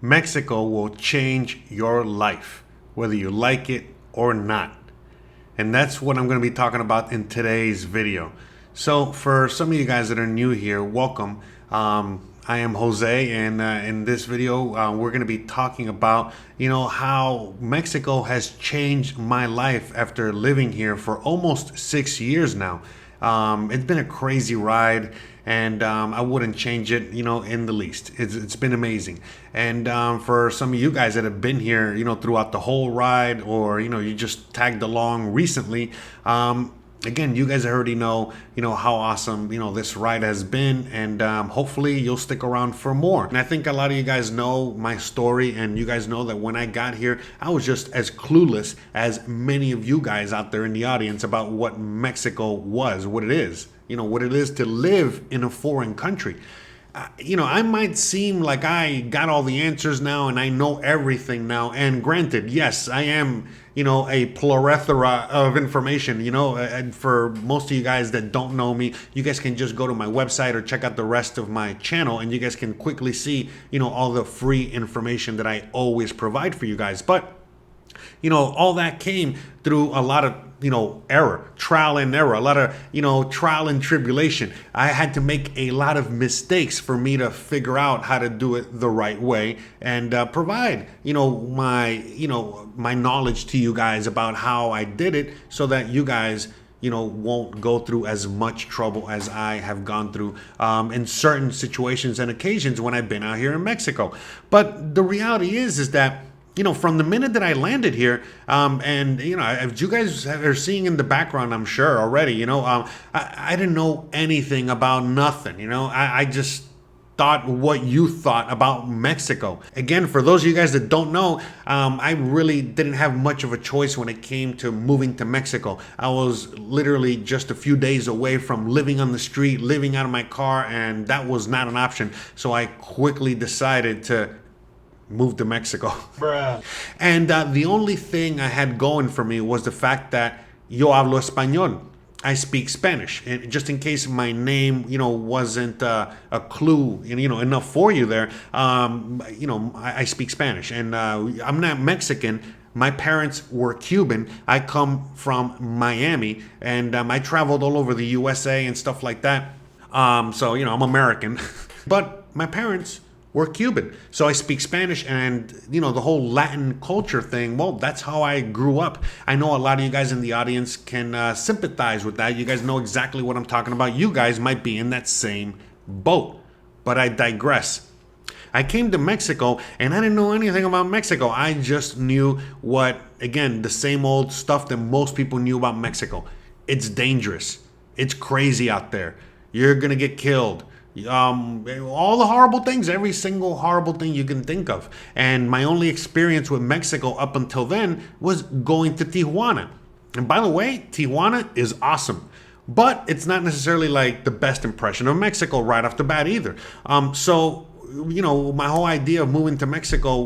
Mexico will change your life, whether you like it or not. And that's what I'm going to be talking about in today's video. So, for some of you guys that are new here, welcome. I am Jose, and in this video, we're going to be talking about, how Mexico has changed my life after living here for almost 6 years now. It's been a crazy ride, and I wouldn't change it, in the least. It's been amazing. And for some of you guys that have been here, throughout the whole ride, or you just tagged along recently, again, you guys already know, how awesome, this ride has been, and hopefully you'll stick around for more. And I think a lot of you guys know my story, and you guys know that when I got here, I was just as clueless as many of you guys out there in the audience about what Mexico was, what it is, what it is to live in a foreign country. I might seem like I got all the answers now and I know everything now. And granted, yes, I am, a plethora of information, and for most of you guys that don't know me, you guys can just go to my website or check out the rest of my channel and you guys can quickly see, all the free information that I always provide for you guys. But all that came through a lot of, trial and error, a lot of, trial and tribulation. I had to make a lot of mistakes for me to figure out how to do it the right way and provide, my knowledge to you guys about how I did it so that you guys, won't go through as much trouble as I have gone through in certain situations and occasions when I've been out here in Mexico. But the reality is that from the minute that I landed here, and as you guys are seeing in the background, I'm sure already, I didn't know anything about nothing. I just thought what you thought about Mexico. Again, for those of you guys that don't know, I really didn't have much of a choice when it came to moving to Mexico. I was literally just a few days away from living on the street, living out of my car, and that was not an option. So I quickly decided to moved to Mexico. Bruh. And the only thing I had going for me was the fact that yo hablo español. I speak Spanish. And just in case my name, wasn't a clue, enough for you there, I speak Spanish. And I'm not Mexican. My parents were Cuban. I come from Miami, and I traveled all over the USA and stuff like that. So, I'm American. But my parents were Cuban. So I speak Spanish, and the whole Latin culture thing, well, that's how I grew up. I know a lot of you guys in the audience can sympathize with that. You guys know exactly what I'm talking about. You guys might be in that same boat. But I digress. I came to Mexico and I didn't know anything about Mexico. I just knew the same old stuff that most people knew about Mexico. It's dangerous. It's crazy out there. You're gonna get killed. All the horrible things, every single horrible thing you can think of. And my only experience with Mexico up until then was going to Tijuana. And by the way, Tijuana is awesome, but it's not necessarily like the best impression of Mexico right off the bat either. So my whole idea of moving to Mexico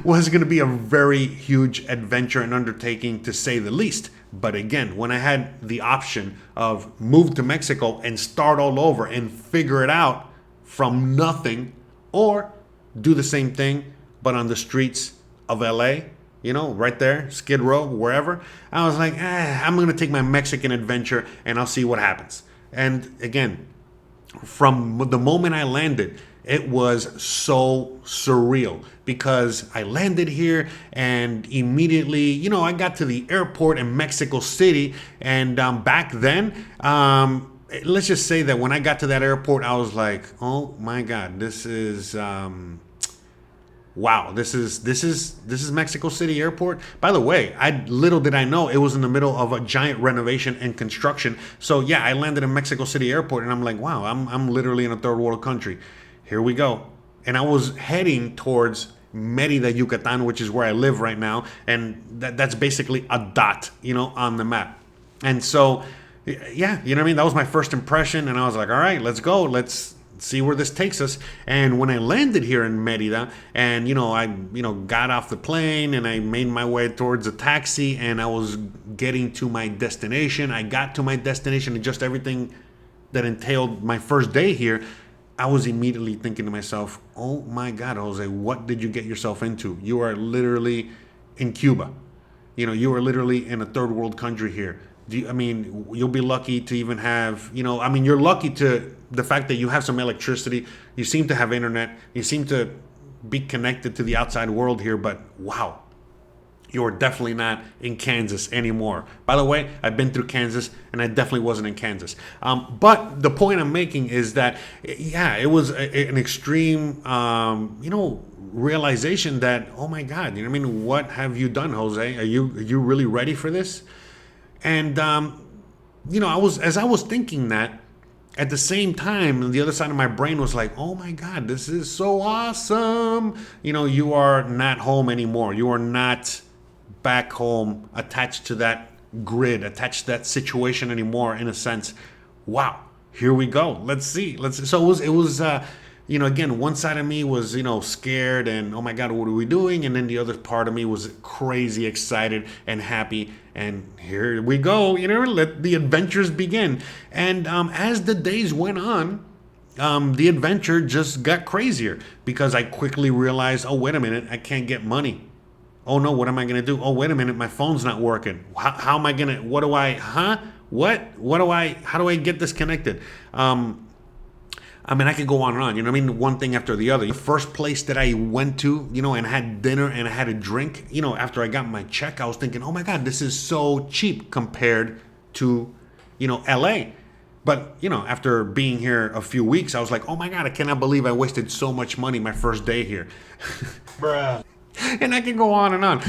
was going to be a very huge adventure and undertaking, to say the least. But again, when I had the option of move to Mexico and start all over and figure it out from nothing, or do the same thing but on the streets of LA, right there, Skid Row, wherever, I was like, I'm going to take my Mexican adventure and I'll see what happens. And again, from the moment I landed, it was so surreal because I landed here and immediately, I got to the airport in Mexico City. And back then, let's just say that when I got to that airport, I was like, oh my God, this is... wow, this is Mexico City Airport. By the way, little did I know it was in the middle of a giant renovation and construction. So yeah, I landed in Mexico City Airport and I'm like, wow, I'm literally in a third world country. Here we go. And I was heading towards Mérida, Yucatan, which is where I live right now, and that's basically a dot, on the map. And so, yeah, you know what I mean? That was my first impression, and I was like, all right, let's go. Let's see where this takes us. And when I landed here in Mérida, and I got off the plane and I made my way towards a taxi, and I was getting to my destination. I got to my destination, and just everything that entailed my first day here, I was immediately thinking to myself, oh my God, Jose, what did you get yourself into? You are literally in Cuba. You are literally in a third world country here. I mean, you'll be lucky to even have, I mean, you're lucky to the fact that you have some electricity. You seem to have internet. You seem to be connected to the outside world here. But wow, you're definitely not in Kansas anymore. By the way, I've been through Kansas, and I definitely wasn't in Kansas. But the point I'm making is that, yeah, it was an extreme, realization that, oh my God, I mean, what have you done, Jose? Are you really ready for this? And as I was thinking that, at the same time, the other side of my brain was like, oh my God, this is so awesome. You are not home anymore. You are not back home, attached to that grid, attached to that situation anymore, in a sense. Wow, here we go. Let's see. So it was again, one side of me was, scared and, oh my God, what are we doing? And then the other part of me was crazy excited and happy. And here we go, let the adventures begin. And as the days went on, the adventure just got crazier, because I quickly realized, oh, wait a minute, I can't get money. Oh no, what am I going to do? Oh, wait a minute, my phone's not working. How am I going to, how do I get this connected? I mean, I could go on and on, one thing after the other. The first place that I went to, and had dinner and I had a drink, after I got my check, I was thinking, oh my God, this is so cheap compared to, LA. But, after being here a few weeks, I was like, oh my God, I cannot believe I wasted so much money my first day here. Bruh. And I can go on and on.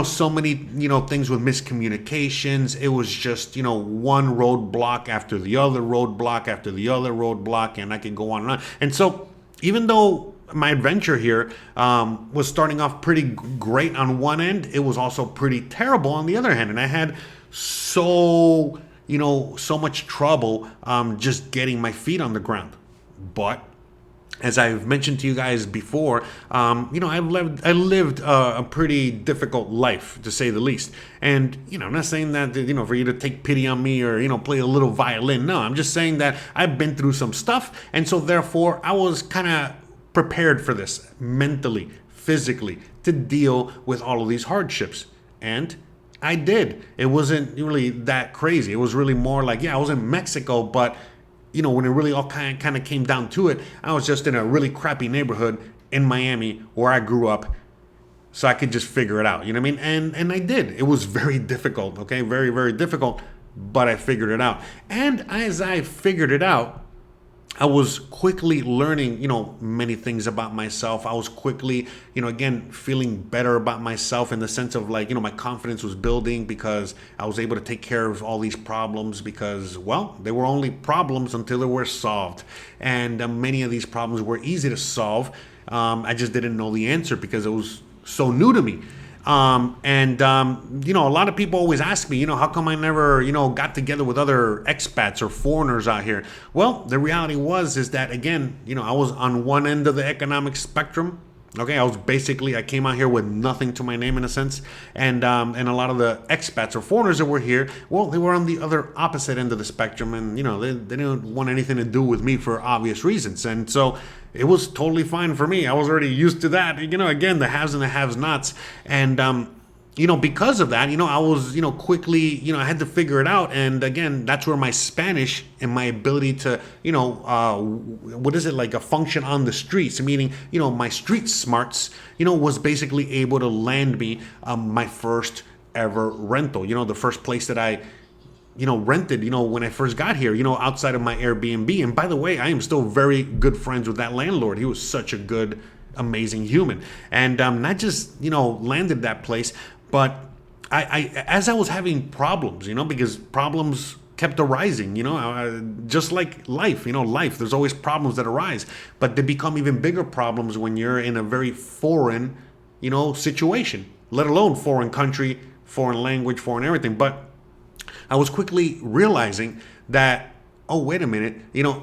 So many, things with miscommunications. It was just, one roadblock after the other roadblock after the other roadblock. And I can go on and on. And so even though my adventure here was starting off pretty great on one end, it was also pretty terrible on the other hand. And I had so much trouble just getting my feet on the ground. But as I've mentioned to you guys before, I lived a pretty difficult life, to say the least. And, I'm not saying that, for you to take pity on me or, play a little violin. No, I'm just saying that I've been through some stuff. And so therefore, I was kind of prepared for this mentally, physically, to deal with all of these hardships. And I did. It wasn't really that crazy. It was really more like, I was in Mexico, but when it really all kind of came down to it, I was just in a really crappy neighborhood in Miami where I grew up, so I could just figure it out. You know what I mean? And I did. It was very difficult, okay? Very, very difficult, but I figured it out. And as I figured it out, I was quickly learning, many things about myself. I was quickly, again, feeling better about myself in the sense of like, my confidence was building because I was able to take care of all these problems because, well, they were only problems until they were solved. And many of these problems were easy to solve. I just didn't know the answer because it was so new to me. A lot of people always ask me, how come I never, got together with other expats or foreigners out here? Well, the reality is that, again, I was on one end of the economic spectrum. Okay, I came out here with nothing to my name in a sense. And a lot of the expats or foreigners that were here, well, they were on the other opposite end of the spectrum. And, they didn't want anything to do with me for obvious reasons. And so it was totally fine for me. I was already used to that. Again, the haves and the have-nots. And, because of that, I was, quickly, I had to figure it out. And again, that's where my Spanish and my ability to, like a function on the streets, meaning, my street smarts, was basically able to land me my first ever rental, the first place that I rented, when I first got here, outside of my Airbnb. And by the way, I am still very good friends with that landlord. He was such a good, amazing human. And not just, landed that place, but I as I was having problems, because problems kept arising, just like life, there's always problems that arise, but they become even bigger problems when you're in a very foreign, situation, let alone foreign country, foreign language, foreign everything. But I was quickly realizing that, oh, wait a minute,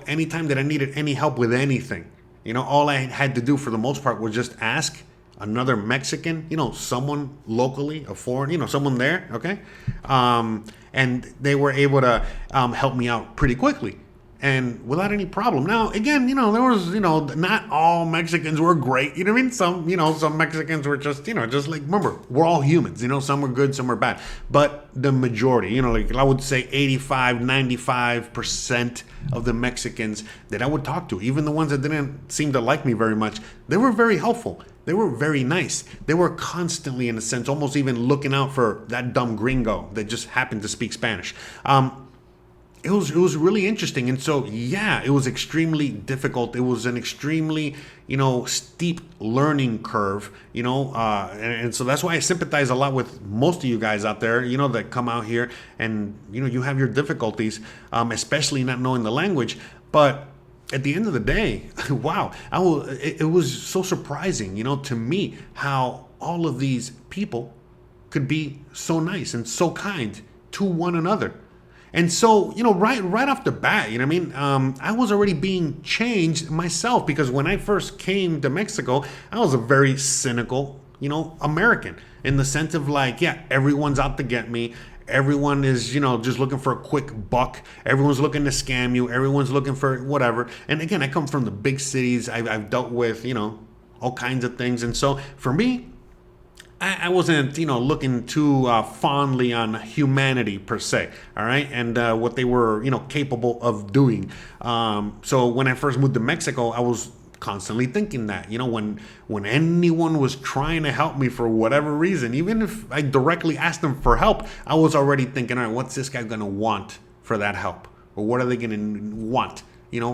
anytime that I needed any help with anything, all I had to do for the most part was just ask another Mexican, someone locally, a foreign, someone there, okay? And they were able to help me out pretty quickly. and without any problem. Now, again, there was, not all Mexicans were great. You know what I mean? Some Mexicans were just, just like, remember, we're all humans. Some were good, some were bad. But the majority, like I would say 85, 95% of the Mexicans that I would talk to, even the ones that didn't seem to like me very much, they were very helpful. They were very nice. They were constantly, in a sense, almost even looking out for that dumb gringo that just happened to speak Spanish. It was really interesting. And so, yeah, it was extremely difficult. It was an extremely, steep learning curve, and so that's why I sympathize a lot with most of you guys out there, that come out here and, you have your difficulties, especially not knowing the language. But at the end of the day, wow, it was so surprising, to me, how all of these people could be so nice and so kind to one another. And so, right off the bat, I was already being changed myself, because when I first came to Mexico, I was a very cynical, American, in the sense of like, yeah, everyone's out to get me. Everyone is, just looking for a quick buck. Everyone's looking to scam you. Everyone's looking for whatever. And again, I come from the big cities. I've dealt with, all kinds of things. And so for me, I wasn't, looking too fondly on humanity per se, all right, and what they were, capable of doing. So when I first moved to Mexico, I was constantly thinking that, when anyone was trying to help me for whatever reason, even if I directly asked them for help, I was already thinking, all right, what's this guy going to want for that help? Or what are they going to want,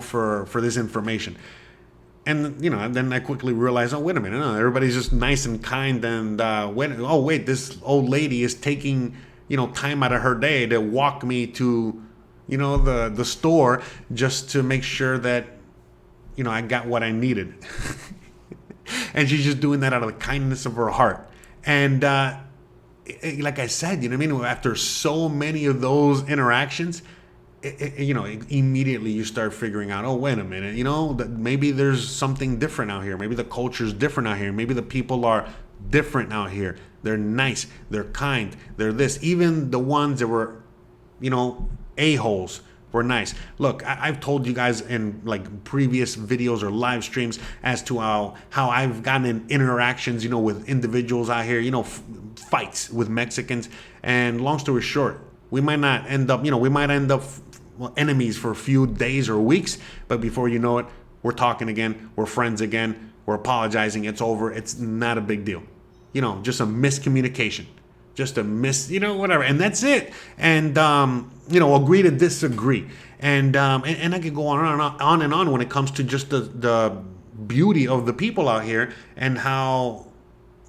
for this information? And, then I quickly realized, oh, wait a minute, no, everybody's just nice and kind. And, wait, this old lady is taking, time out of her day to walk me to, the store just to make sure that, I got what I needed. And she's just doing that out of the kindness of her heart. And, like I said, after so many of those interactions, immediately you start figuring out, oh, wait a minute, that maybe there's something different out here. Maybe the culture's different out here. Maybe the people are different out here. They're nice. They're kind. They're this. Even the ones that were, a-holes were nice. Look, I've told you guys in like previous videos or live streams as to how I've gotten in interactions, with individuals out here, fights with Mexicans. And long story short, we might end up enemies for a few days or weeks, but before you know it, we're talking again, we're friends again, we're apologizing, it's over, it's not a big deal. Just a miscommunication, just a whatever, and that's it. And agree to disagree, and I could go on and on when it comes to just the beauty of the people out here, and how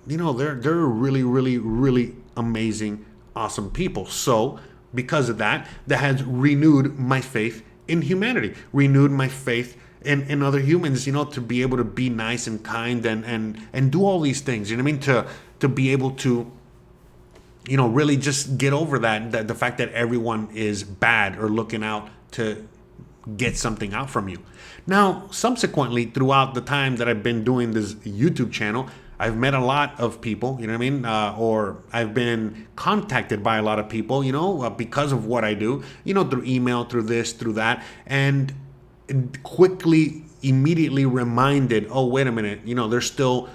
they're really, really, really amazing, awesome people. So because of that has renewed my faith in humanity, renewed my faith in other humans, to be able to be nice and kind and do all these things, to be able to, really just get over that the fact that everyone is bad or looking out to get something out from you. Now, subsequently, throughout the time that I've been doing this YouTube channel, I've met a lot of people, or I've been contacted by a lot of people, because of what I do, through email, through this, through that, and quickly, immediately reminded, oh, wait a minute, there's still,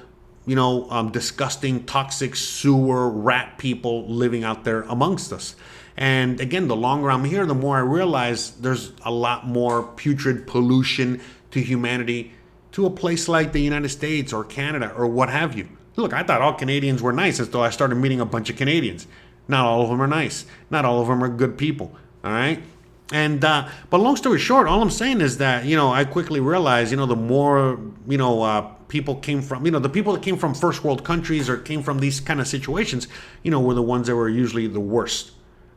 disgusting, toxic sewer rat people living out there amongst us. And again, the longer I'm here, the more I realize there's a lot more putrid pollution to humanity, to a place like the United States or Canada or what have you. Look, I thought all Canadians were nice until I started meeting a bunch of Canadians. Not all of them are nice. Not all of them are good people. All right? And but long story short, all I'm saying is that, I quickly realized, the more, people came from, the people that came from first world countries or came from these kind of situations, were the ones that were usually the worst.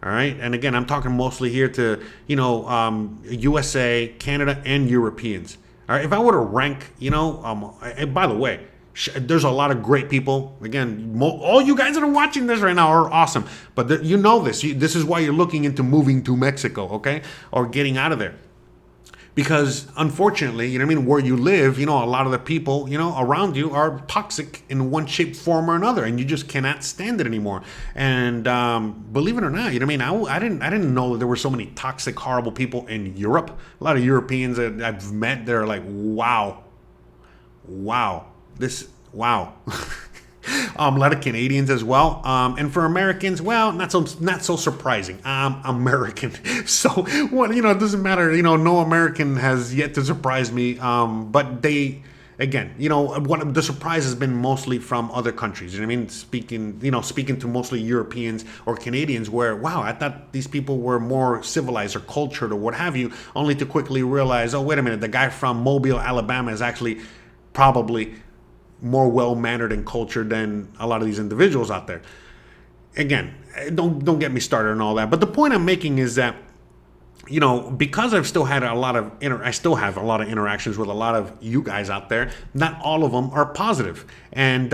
All right. And again, I'm talking mostly here to, USA, Canada, and Europeans. All right, if I were to rank, and by the way, there's a lot of great people. Again, all you guys that are watching this right now are awesome. But this is why you're looking into moving to Mexico, okay? Or getting out of there. Because unfortunately, you know what I mean, where you live, you know, a lot of the people, you know, around you are toxic in one shape, form, or another, and you just cannot stand it anymore. And believe it or not, you know what I mean, I didn't know that there were so many toxic, horrible people in Europe. A lot of Europeans that I've met, they're like, wow, wow. A lot of Canadians as well, and for Americans, well, not so surprising. I'm American, so well, you know, it doesn't matter. You know, no American has yet to surprise me. But they, again, you know, what the surprise has been mostly from other countries. You know what I mean? Speaking to mostly Europeans or Canadians, where wow, I thought these people were more civilized or cultured or what have you, only to quickly realize, oh wait a minute, the guy from Mobile, Alabama is actually probably more well-mannered and cultured than a lot of these individuals out there. Again, don't get me started on all that. But the point I'm making is that, you know, because I still have a lot of interactions with a lot of you guys out there. Not all of them are positive, and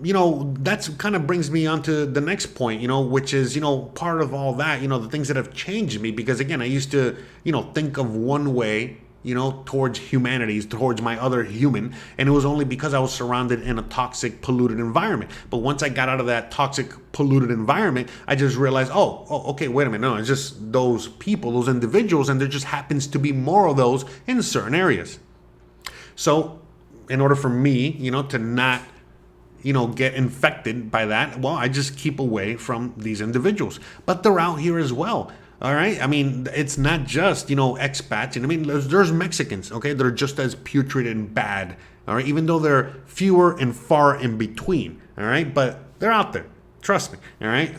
you know, that's kind of brings me on to the next point. You know, which is, you know, part of all that. You know, the things that have changed me, because again, I used to, you know, think of one way, you know, towards humanity, towards my other human. And it was only because I was surrounded in a toxic, polluted environment. But once I got out of that toxic, polluted environment, I just realized, oh, okay, wait a minute. No, it's just those people, those individuals, and there just happens to be more of those in certain areas. So in order for me, you know, to not, you know, get infected by that, well, I just keep away from these individuals. But they're out here as well. All right. I mean, it's not just, you know, expats. And I mean, there's Mexicans, okay, that are just as putrid and bad. All right. Even though they're fewer and far in between. All right. But they're out there. Trust me. All right.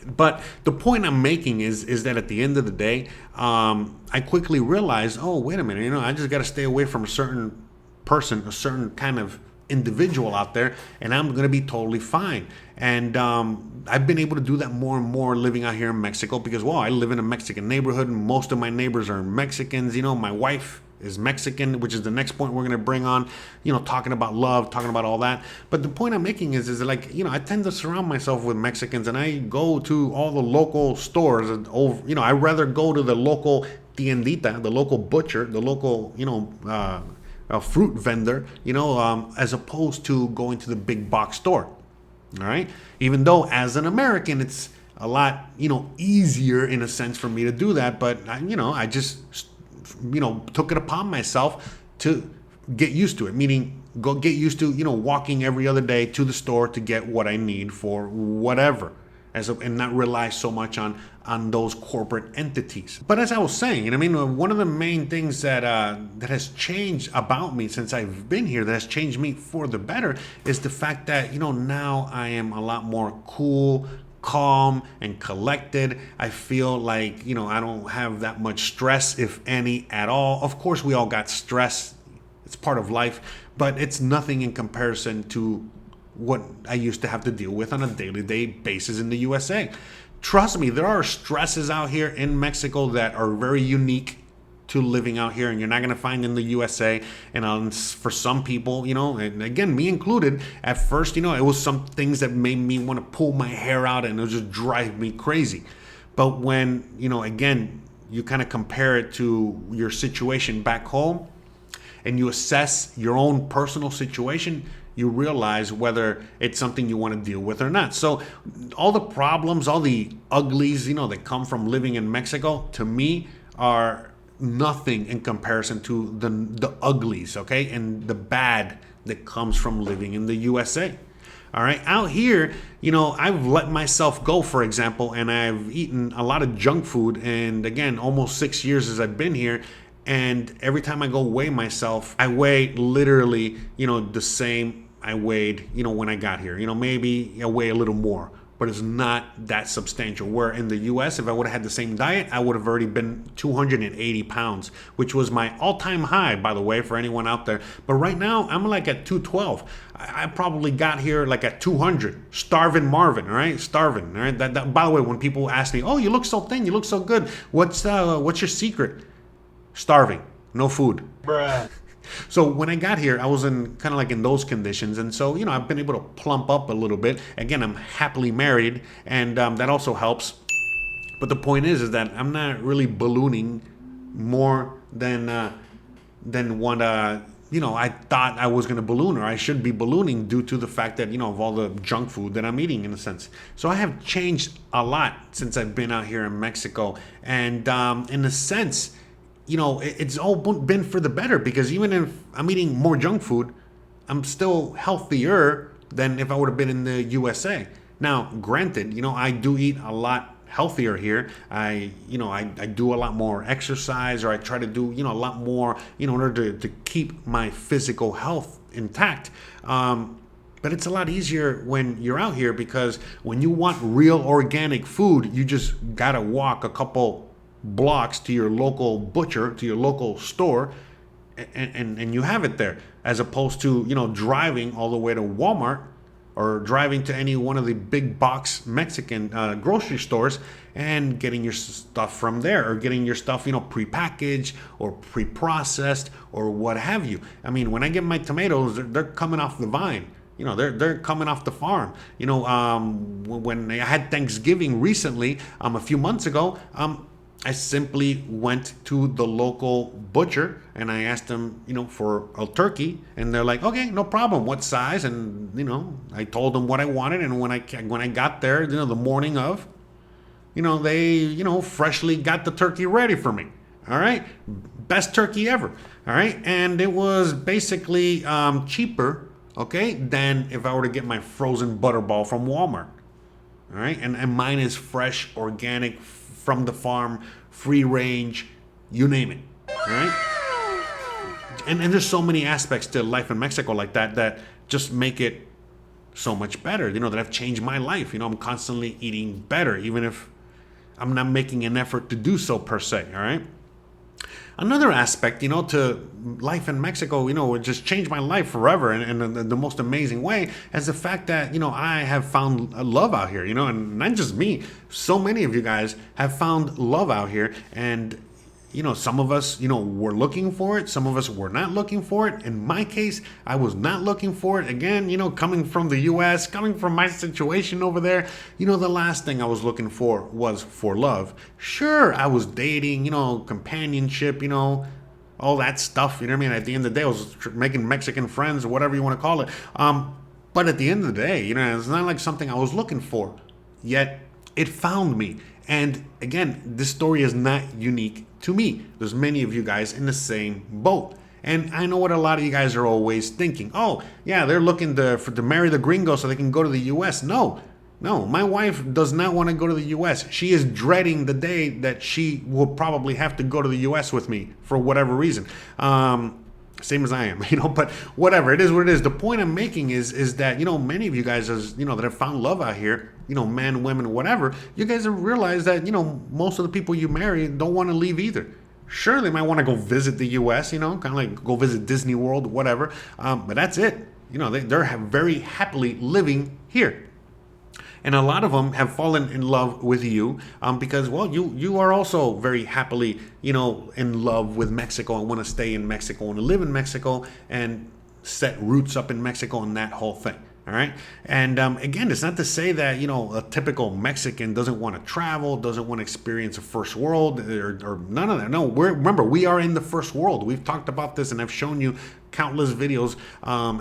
But the point I'm making is that at the end of the day, I quickly realized, oh, wait a minute, you know, I just got to stay away from a certain person, a certain kind of individual out there, and I'm going to be totally fine. And I've been able to do that more and more living out here in Mexico, because, well, I live in a Mexican neighborhood and most of my neighbors are Mexicans. You know, my wife is Mexican, which is the next point we're going to bring on, you know, talking about love, talking about all that. But the point I'm making is like, you know, I tend to surround myself with Mexicans, and I go to all the local stores. And you know, I'd rather go to the local tiendita, the local butcher, the local, you know, a fruit vendor, you know, as opposed to going to the big box store. All right. Even though as an American, it's a lot, you know, easier in a sense for me to do that. But, you know, I just, you know, took it upon myself to get used to it, meaning go get used to, you know, walking every other day to the store to get what I need for whatever. And not rely so much on those corporate entities. But as I was saying, you know, I mean, one of the main things that has changed about me since I've been here, that has changed me for the better, is the fact that, you know, now I am a lot more cool, calm, and collected. I feel like, you know, I don't have that much stress, if any, at all. Of course, we all got stress. It's part of life, but it's nothing in comparison to what I used to have to deal with on a day-to-day basis in the USA. Trust me, there are stresses out here in Mexico that are very unique to living out here, and you're not going to find in the USA. And for some people, you know, and again, me included, at first, you know, it was some things that made me want to pull my hair out, and it would just drive me crazy. But when, you know, again, you kind of compare it to your situation back home, and you assess your own personal situation, you realize whether it's something you want to deal with or not. So all the problems, all the uglies, you know, that come from living in Mexico, to me, are nothing in comparison to the uglies, okay, and the bad that comes from living in the USA. All right, out here, you know, I've let myself go, for example, and I've eaten a lot of junk food. And again, almost 6 years as I've been here, and every time I go weigh myself, I weigh literally, you know, the same I weighed, you know, when I got here. You know, maybe I weigh a little more, but it's not that substantial. Where in the US, if I would have had the same diet, I would have already been 280 pounds, which was my all-time high, by the way, for anyone out there. But right now, I'm like at 212. I probably got here like at 200. Starving Marvin, all right? Starving, all right? That, by the way, when people ask me, oh, you look so thin, you look so good, what's your secret? Starving, no food. Bruh. So when I got here, I was in kind of like in those conditions. And so, you know, I've been able to plump up a little bit. Again, I'm happily married, and that also helps. But the point is that I'm not really ballooning more than what I thought I was going to balloon, or I should be ballooning, due to the fact that of all the junk food that I'm eating, in a sense. So I have changed a lot since I've been out here in Mexico, and in a sense, it's all been for the better, because even if I'm eating more junk food, I'm still healthier than if I would have been in the USA. Now, granted, I do eat a lot healthier here. I do a lot more exercise, or I try to do, a lot more, in order to keep my physical health intact. But it's a lot easier when you're out here, because when you want real organic food, you just gotta walk a couple blocks to your local butcher, to your local store, and you have it there, as opposed to driving all the way to Walmart, or driving to any one of the big box Mexican grocery stores and getting your stuff from there, or getting your stuff prepackaged or pre-processed or what have you. I mean, when I get my tomatoes, they're coming off the vine. They're coming off the farm. When I had Thanksgiving recently, a few months ago, I simply went to the local butcher and I asked them, for a turkey, and they're like, okay, no problem. What size? And I told them what I wanted, and when I got there, the morning of, they freshly got the turkey ready for me. All right, best turkey ever. All right, and it was basically cheaper, okay, than if I were to get my frozen butterball from Walmart. All right, and mine is fresh, organic, from the farm, free range, you name it. All right. And there's so many aspects to life in Mexico like that just make it so much better. That have changed my life. I'm constantly eating better, even if I'm not making an effort to do so per se. All right. Another aspect, to life in Mexico, it just changed my life forever, and the most amazing way, is the fact that, I have found love out here, and not just me. So many of you guys have found love out here, and, some of us, were looking for it. Some of us were not looking for it. In my case, I was not looking for it. Again, coming from the U.S., coming from my situation over there, the last thing I was looking for was for love. Sure, I was dating, companionship, all that stuff. You know what I mean? At the end of the day, I was making Mexican friends, or whatever you want to call it. But at the end of the day, it's not like something I was looking for. Yet it found me. And again, this story is not unique to me. There's many of you guys in the same boat. And I know what a lot of you guys are always thinking. Oh, yeah, they're looking to marry the gringo so they can go to the U.S. No, my wife does not want to go to the U.S. She is dreading the day that she will probably have to go to the U.S. with me for whatever reason. Same as I am, but whatever, it is what it is. The point I'm making is that, many of you guys, that have found love out here, men, women, whatever, you guys have realized that, most of the people you marry don't want to leave either. Sure, they might want to go visit the U.S., kind of like go visit Disney World, whatever, but that's it. They're very happily living here. And a lot of them have fallen in love with you because, well, you are also very happily, in love with Mexico and want to stay in Mexico, want to live in Mexico and set roots up in Mexico and that whole thing. All right. And again, it's not to say that, a typical Mexican doesn't want to travel, doesn't want to experience a first world or none of that. No, remember, we are in the first world. We've talked about this and I've shown you countless videos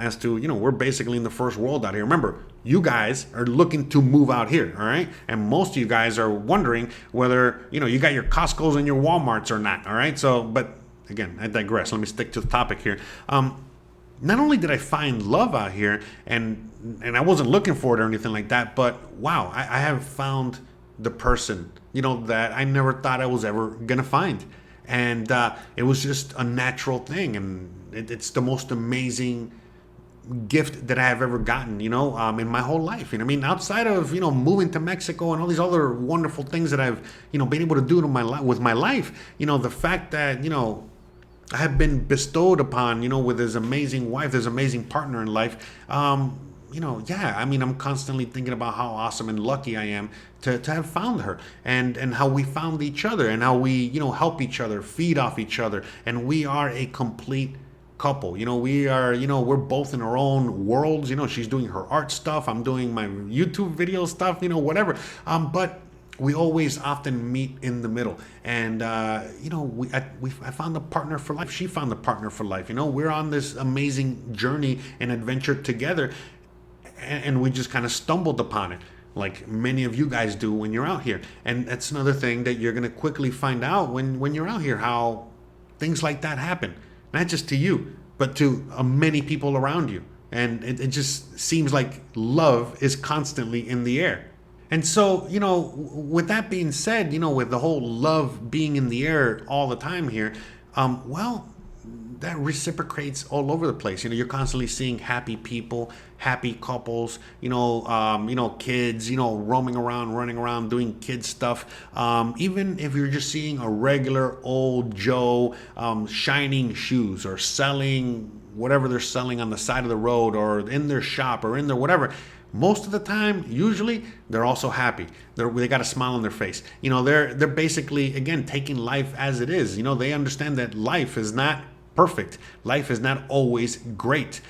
as to, we're basically in the first world out here. Remember, you guys are looking to move out here. All right. And most of you guys are wondering whether, you got your Costco's and your Walmarts or not. All right. So, but again, I digress. Let me stick to the topic here. Not only did I find love out here, and I wasn't looking for it or anything like that, but wow, I have found the person, that I never thought I was ever gonna find, and it was just a natural thing, and it's the most amazing gift that I have ever gotten, in my whole life. I mean, outside of moving to Mexico and all these other wonderful things that I've been able to do with my life, the fact that I have been bestowed upon, with his amazing wife, his amazing partner in life. Yeah, I mean, I'm constantly thinking about how awesome and lucky I am to have found her and how we found each other and how we, help each other, feed off each other. And we are a complete couple. We are, we're both in our own worlds. She's doing her art stuff. I'm doing my YouTube video stuff, whatever. But we always often meet in the middle. And I found the partner for life. She found the partner for life. We're on this amazing journey and adventure together, and we just kind of stumbled upon it, like many of you guys do when you're out here. And that's another thing that you're going to quickly find out when you're out here, how things like that happen, not just to you, but to many people around you. And it just seems like love is constantly in the air. And so, with that being said, with the whole love being in the air all the time here, well, that reciprocates all over the place. You're constantly seeing happy people, happy couples, kids, roaming around, running around, doing kid stuff. Even if you're just seeing a regular old Joe shining shoes or selling whatever they're selling on the side of the road or in their shop or in their whatever. Most of the time, usually, they're also happy. They got a smile on their face. They're basically, again, taking life as it is. They understand that life is not perfect. Life is not always great.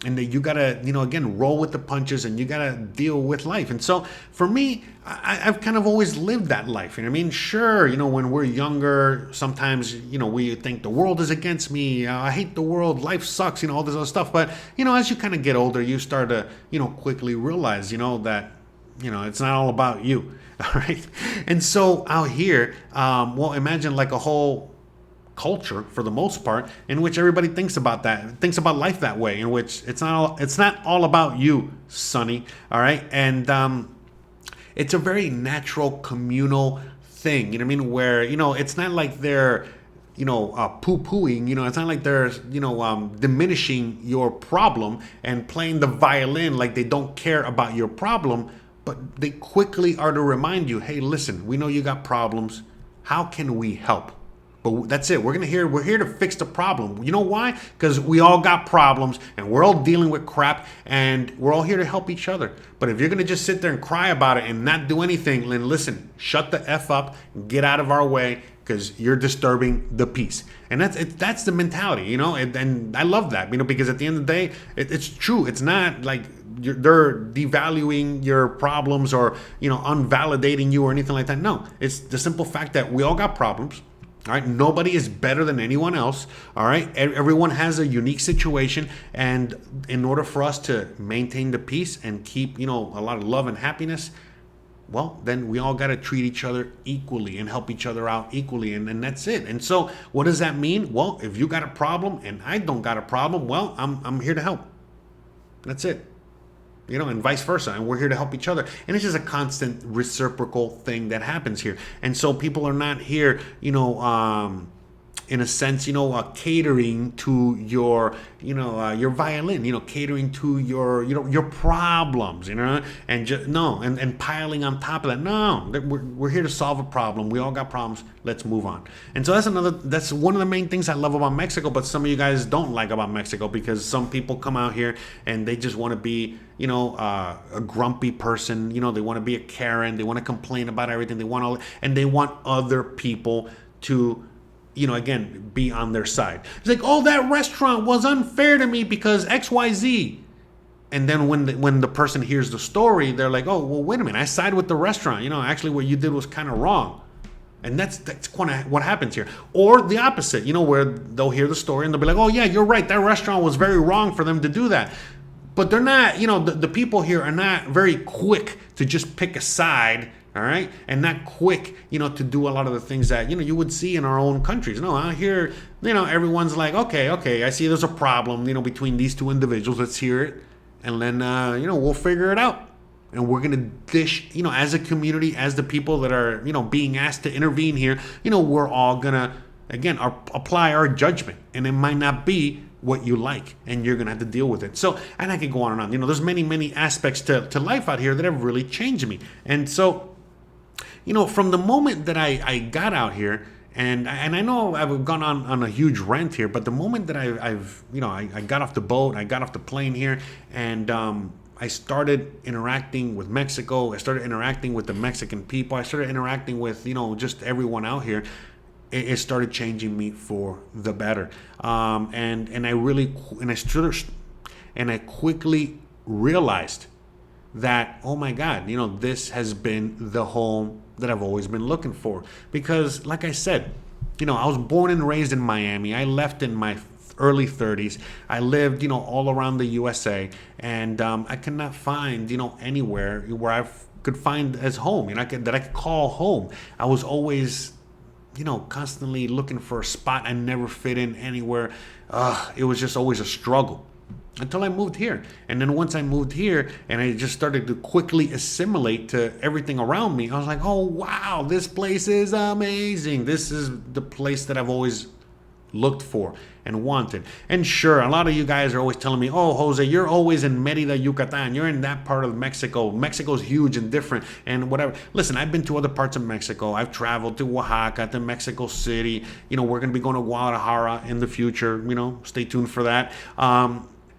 And that you gotta, again, roll with the punches, and you gotta deal with life. And so for me, I've kind of always lived that life. Sure, when we're younger, sometimes, we think the world is against me. I hate the world. Life sucks, all this other stuff. But, as you kind of get older, you start to, quickly realize, that, it's not all about you. All right. And so out here, well, imagine like a whole culture, for the most part, in which everybody thinks about life that way, in which it's not all about you, Sonny. All right. And it's a very natural communal thing, where it's not like they're poo-pooing, it's not like they're diminishing your problem and playing the violin like they don't care about your problem, but they quickly are to remind you, hey, listen, we know you got problems. How can we help? But that's it. We're here to fix the problem. You know why? Because we all got problems, and we're all dealing with crap, and we're all here to help each other. But if you're going to just sit there and cry about it and not do anything, then listen, shut the F up, get out of our way, because you're disturbing the peace. And that's the mentality, and I love that, because at the end of the day, it's true. It's not like they're devaluing your problems or, unvalidating you or anything like that. No, it's the simple fact that we all got problems. All right. Nobody is better than anyone else. All right. Everyone has a unique situation. And in order for us to maintain the peace and keep, a lot of love and happiness, well, then we all got to treat each other equally and help each other out equally. And that's it. And so what does that mean? Well, if you got a problem and I don't got a problem, well, I'm here to help. That's it. And vice versa. And we're here to help each other. And it's just a constant reciprocal thing that happens here. And so people are not here, in a sense, catering to your, your violin, catering to your, your problems, and just, no, and piling on top of that. No, we're here to solve a problem. We all got problems. Let's move on. And so that's one of the main things I love about Mexico, but some of you guys don't like about Mexico, because some people come out here and they just want to be, a grumpy person. They want to be a Karen. They want to complain about everything. They want other people to, again, be on their side. It's like, oh, that restaurant was unfair to me because XYZ. And then when the person hears the story, they're like, oh, well, wait a minute, I side with the restaurant. Actually what you did was kind of wrong. And that's kind of what happens here. Or the opposite, where they'll hear the story and they'll be like, oh, yeah, you're right. That restaurant was very wrong for them to do that. But they're not, the people here are not very quick to just pick a side, all right? And not quick, to do a lot of the things that, you would see in our own countries. No, out here, everyone's like, okay, I see there's a problem, between these two individuals. Let's hear it. And then, we'll figure it out. And we're going to dish, as a community, as the people that are, being asked to intervene here, we're all going to, again, apply our judgment. And it might not be what you like, and you're going to have to deal with it. So, and I could go on and on. There's many aspects to life out here that have really changed me. And so, from the moment that I got out here, and I know I've gone on a huge rant here, but the moment that I got off the boat, I got off the plane here, and I started interacting with Mexico. I started interacting with the Mexican people. I started interacting with, just everyone out here. It started changing me for the better. And I quickly realized that, oh my God, this has been the home that I've always been looking for. Because, like I said, I was born and raised in Miami. I left in my early 30s. I lived, all around the USA, and I could not find, anywhere where I could find as home, that I could call home. I was always, constantly looking for a spot. I never fit in anywhere. It was just always a struggle until I moved here. And then once I moved here and I just started to quickly assimilate to everything around me, I was like, oh, wow, this place is amazing. This is the place that I've always looked for and wanted. And sure, a lot of you guys are always telling me, oh, Jose, you're always in Merida, Yucatan. You're in that part of Mexico. Mexico's huge and different and whatever. Listen, I've been to other parts of Mexico. I've traveled to Oaxaca, to Mexico City. We're going to be going to Guadalajara in the future. Stay tuned for that.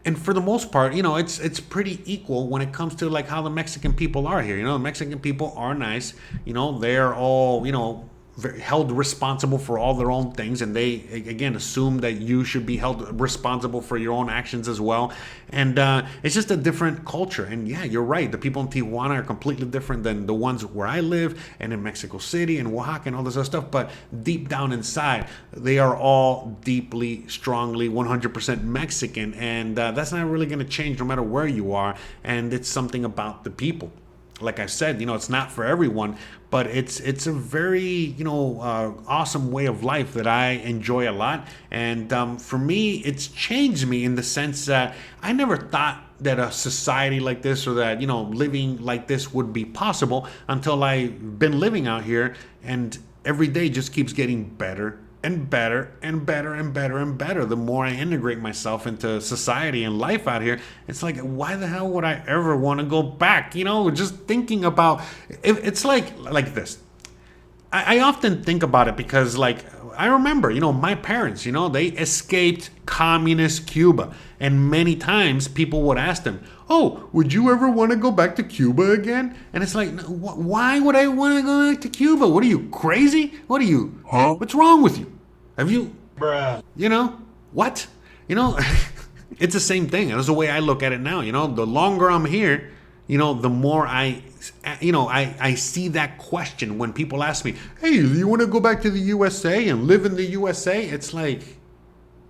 And for the most part, it's pretty equal when it comes to like how the Mexican people are here. The Mexican people are nice. They're all, held responsible for all their own things, and they again assume that you should be held responsible for your own actions as well. And it's just a different culture. And yeah, you're right, the people in Tijuana are completely different than the ones where I live and in Mexico City and Oaxaca and all this other stuff. But deep down inside, they are all deeply, strongly 100% Mexican, and that's not really going to change no matter where you are. And it's something about the people. Like I said, it's not for everyone, but it's a very, awesome way of life that I enjoy a lot. And for me, it's changed me in the sense that I never thought that a society like this or that, living like this would be possible until I've been living out here, and every day just keeps getting better and better and better and better and better. The more I integrate myself into society and life out here, it's like, why the hell would I ever want to go back? Just thinking about it's like this. I often think about it because, like, I remember, my parents, they escaped communist Cuba. And many times people would ask them, oh, would you ever want to go back to Cuba again? And it's like, why would I want to go back to Cuba? What are you, crazy? What are you, what's wrong with you? Have you, bruh, what? It's the same thing. That's the way I look at it now. The longer I'm here, the more I see that question when people ask me, hey, do you want to go back to the USA and live in the USA? It's like,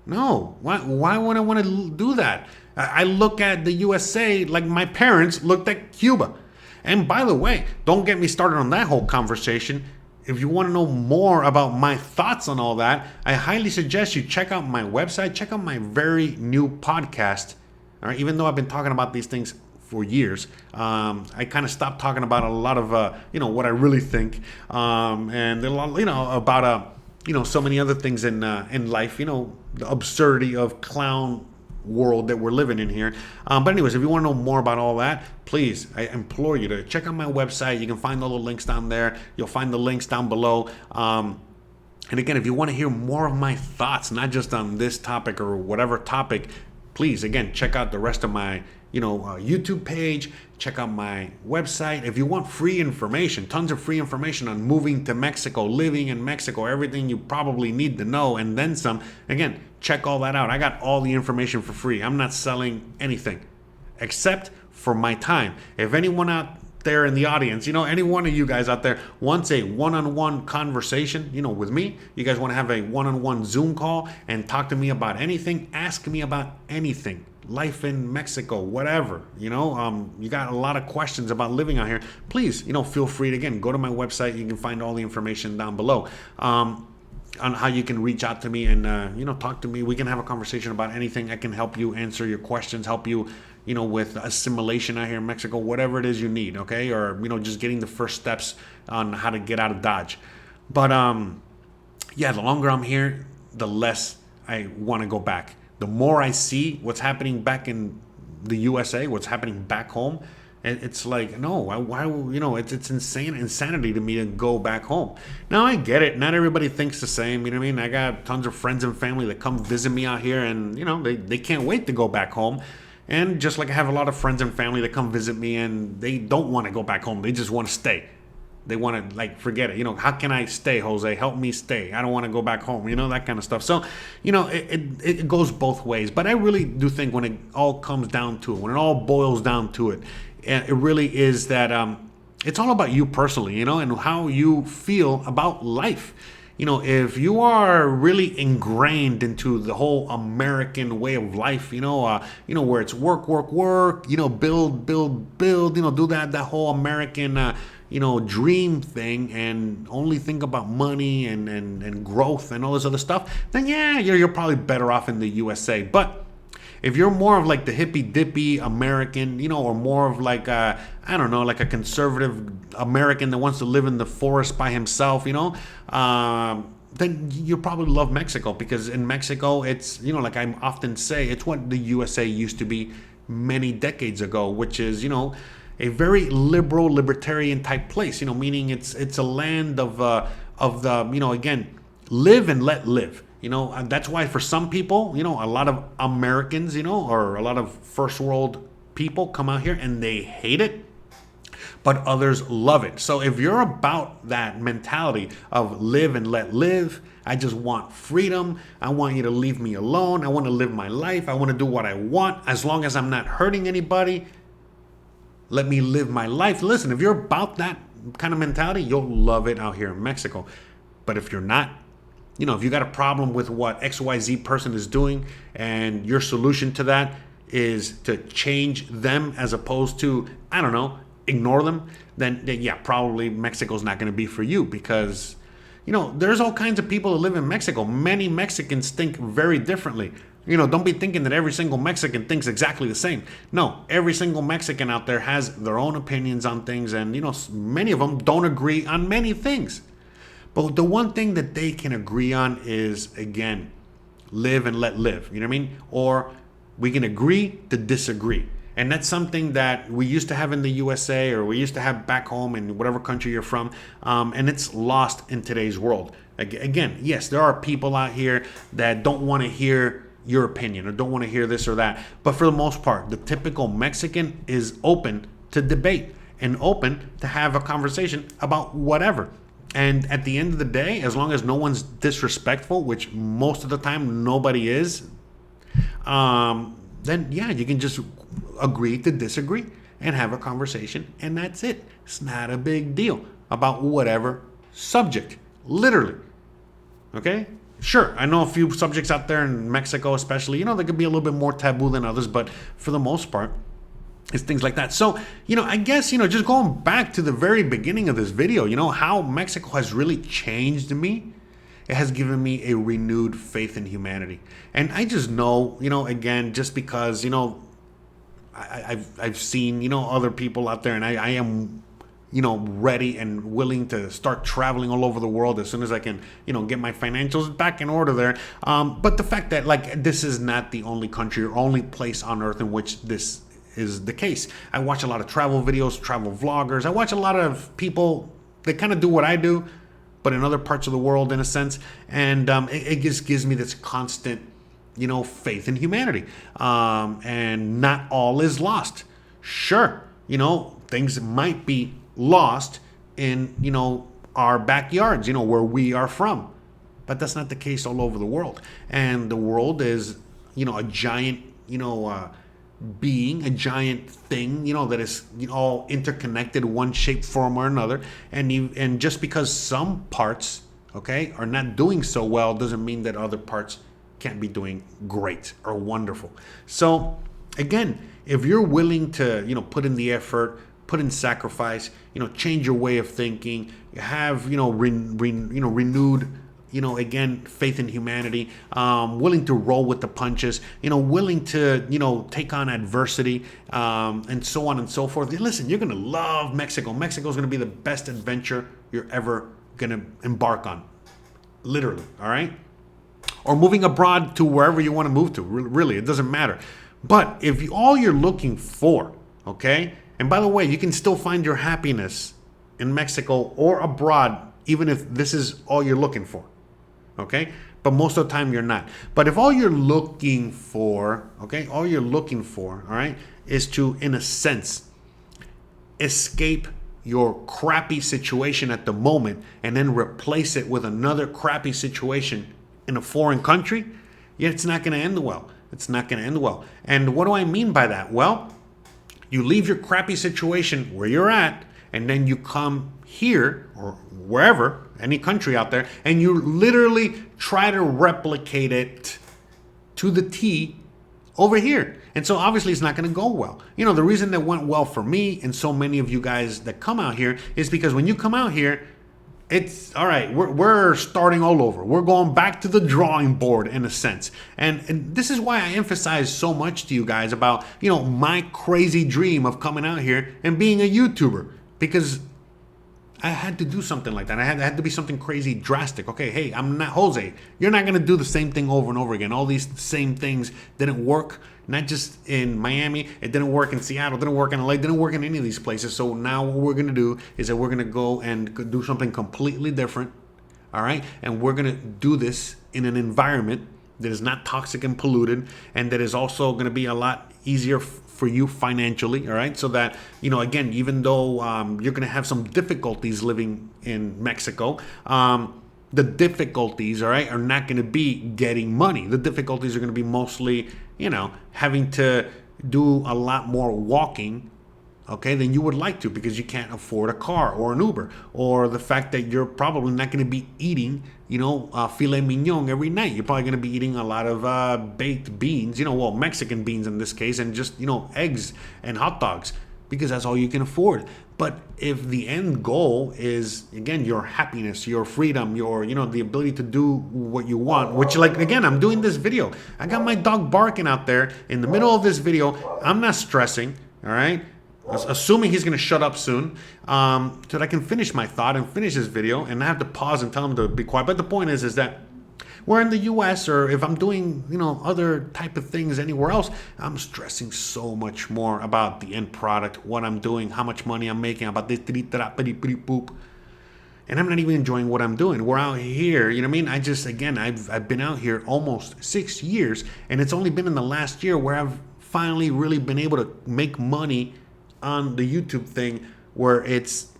no, why would I want to do that? I look at the USA like my parents looked at Cuba. And by the way, don't get me started on that whole conversation. If you want to know more about my thoughts on all that, I highly suggest you check out my website, check out my very new podcast. All right, even though I've been talking about these things for years, I kind of stopped talking about a lot of what I really think, and a lot, about so many other things in life, the absurdity of clown world that we're living in here. But anyways, if you want to know more about all that, please, I implore you to check out my website. You can find all the links down there. You'll find the links down below. And again, if you want to hear more of my thoughts, not just on this topic or whatever topic, please, again, check out the rest of my YouTube page. Check out my website. If you want free information, tons of free information on moving to Mexico, living in Mexico, everything you probably need to know, and then some. Again, check all that out. I got all the information for free. I'm not selling anything except for my time. If anyone out there in the audience, any one of you guys out there wants a one-on-one conversation, with me, you guys want to have a one-on-one Zoom call and talk to me about anything, ask me about anything. Life in Mexico, whatever, you got a lot of questions about living out here, please, feel free to, again, go to my website. You can find all the information down below on how you can reach out to me and, talk to me. We can have a conversation about anything. I can help you answer your questions, help you, with assimilation out here in Mexico, whatever it is you need. Okay. Or, just getting the first steps on how to get out of Dodge. But, yeah, the longer I'm here, the less I want to go back. The more I see what's happening back in the USA, what's happening back home, it's like, no, why it's insanity to me to go back home. Now, I get it. Not everybody thinks the same. You know what I mean? I got tons of friends and family that come visit me out here, and, they can't wait to go back home. And just like I have a lot of friends and family that come visit me, and they don't want to go back home. They just want to stay. They want to, forget it. How can I stay, Jose? Help me stay. I don't want to go back home, that kind of stuff. So, it goes both ways. But I really do think when it all comes down to it, when it all boils down to it, And it really is that it's all about you personally, and how you feel about life. If you are really ingrained into the whole American way of life, where it's work, work, work, build, build, build, do that whole American, dream thing, and only think about money and growth and all this other stuff, then yeah, you're probably better off in the USA. But if you're more of like the hippy dippy American, or more of like I don't know, like a conservative American that wants to live in the forest by himself, then you probably love Mexico, because in Mexico, it's, like I often say, it's what the USA used to be many decades ago, which is, a very liberal, libertarian type place, meaning it's a land of the, again, live and let live. And that's why for some people, a lot of Americans, or a lot of first world people come out here and they hate it, but others love it. So if you're about that mentality of live and let live, I just want freedom. I want you to leave me alone. I want to live my life. I want to do what I want as long as I'm not hurting anybody. Let me live my life. Listen, if you're about that kind of mentality, you'll love it out here in Mexico. But if you're not, if you got a problem with what XYZ person is doing, and your solution to that is to change them as opposed to, I don't know, ignore them, then yeah, probably Mexico's not going to be for you, because, there's all kinds of people that live in Mexico. Many Mexicans think very differently. Don't be thinking that every single Mexican thinks exactly the same. No, every single Mexican out there has their own opinions on things, and, many of them don't agree on many things. But the one thing that they can agree on is, again, live and let live. You know what I mean? Or we can agree to disagree. And that's something that we used to have in the USA, or we used to have back home in whatever country you're from. And it's lost in today's world. Again, yes, there are people out here that don't want to hear your opinion, or don't want to hear this or that. But for the most part, the typical Mexican is open to debate and open to have a conversation about whatever. And at the end of the day, as long as no one's disrespectful, which most of the time nobody is, then yeah, you can just agree to disagree and have a conversation, and that's it. It's not a big deal about whatever subject, literally. Okay? Sure, I know a few subjects out there in Mexico especially, they could be a little bit more taboo than others, but for the most part, it's things like that. So, I guess, just going back to the very beginning of this video, how Mexico has really changed me. It has given me a renewed faith in humanity. And I just know, again, just because, I've seen, other people out there, and I am, ready and willing to start traveling all over the world as soon as I can, get my financials back in order there. But the fact that, like, this is not the only country or only place on earth in which this is the case. I watch a lot of travel videos, travel vloggers. I watch a lot of people that kind of do what I do, but in other parts of the world, in a sense. And it just gives me this constant, faith in humanity. And not all is lost. Sure, things might be lost in, our backyards, where we are from. But that's not the case all over the world. And the world is, a giant, being, a giant thing, that is all interconnected, one shape, form, or another. And just because some parts, okay, are not doing so well, doesn't mean that other parts can't be doing great or wonderful. So again, if you're willing to, put in the effort, put in sacrifice, change your way of thinking, have, renewed, again, faith in humanity, willing to roll with the punches, willing to, take on adversity, and so on and so forth. Listen, you're going to love Mexico. Mexico's going to be the best adventure you're ever going to embark on. Literally, all right? Or moving abroad to wherever you want to move to. Really, it doesn't matter. But if all you're looking for, okay? And by the way, you can still find your happiness in Mexico or abroad, even if this is all you're looking for. Okay? But most of the time you're not. But if all you're looking for, okay, all right, is to, in a sense, escape your crappy situation at the moment and then replace it with another crappy situation in a foreign country, yeah, it's not going to end well. It's not going to end well. And what do I mean by that? Well, You leave your crappy situation where you're at, and then you come here or wherever, any country out there, and you literally try to replicate it to the T over here. And so obviously it's not going to go well. You know, the reason that went well for me and so many of you guys that come out here is because when you come out here, it's all right. We're starting all over. We're going back to the drawing board in a sense. And this is why I emphasize so much to you guys about, you know, my crazy dream of coming out here and being a YouTuber, because I had to do something like that. I had to be something crazy drastic. Okay, hey, I'm not Jose. You're not going to do the same thing over and over again. All these same things didn't work, not just in Miami. It didn't work in Seattle. It didn't work in LA. It didn't work in any of these places. So now what we're going to do is that we're going to go and do something completely different. All right? And we're going to do this in an environment that is not toxic and polluted, and that is also going to be a lot easier for you financially, all right? So that, you know, again, even though you're going to have some difficulties living in Mexico, the difficulties, all right, are not going to be getting money. The difficulties are going to be mostly, you know, having to do a lot more walking, okay, than you would like to, because you can't afford a car or an Uber, or the fact that you're probably not going to be eating, you know, filet mignon every night. You're probably going to be eating a lot of baked beans, you know, well, Mexican beans in this case, and just, you know, eggs and hot dogs, because that's all you can afford. But if the end goal is, again, your happiness, your freedom, your, you know, the ability to do what you want, which, like, again, I'm doing this video. I got my dog barking out there in the middle of this video. I'm not stressing, all right? Assuming he's going to shut up soon, so that I can finish my thought and finish this video, and I have to pause and tell him to be quiet. But the point is that we're in the U.S., or if I'm doing, you know, other type of things anywhere else, I'm stressing so much more about the end product, what I'm doing, how much money I'm making, about this, boop. And I'm not even enjoying what I'm doing. We're out here, you know what I mean? I've been out here almost 6 years, and it's only been in the last year where I've finally really been able to make money on the YouTube thing, where it's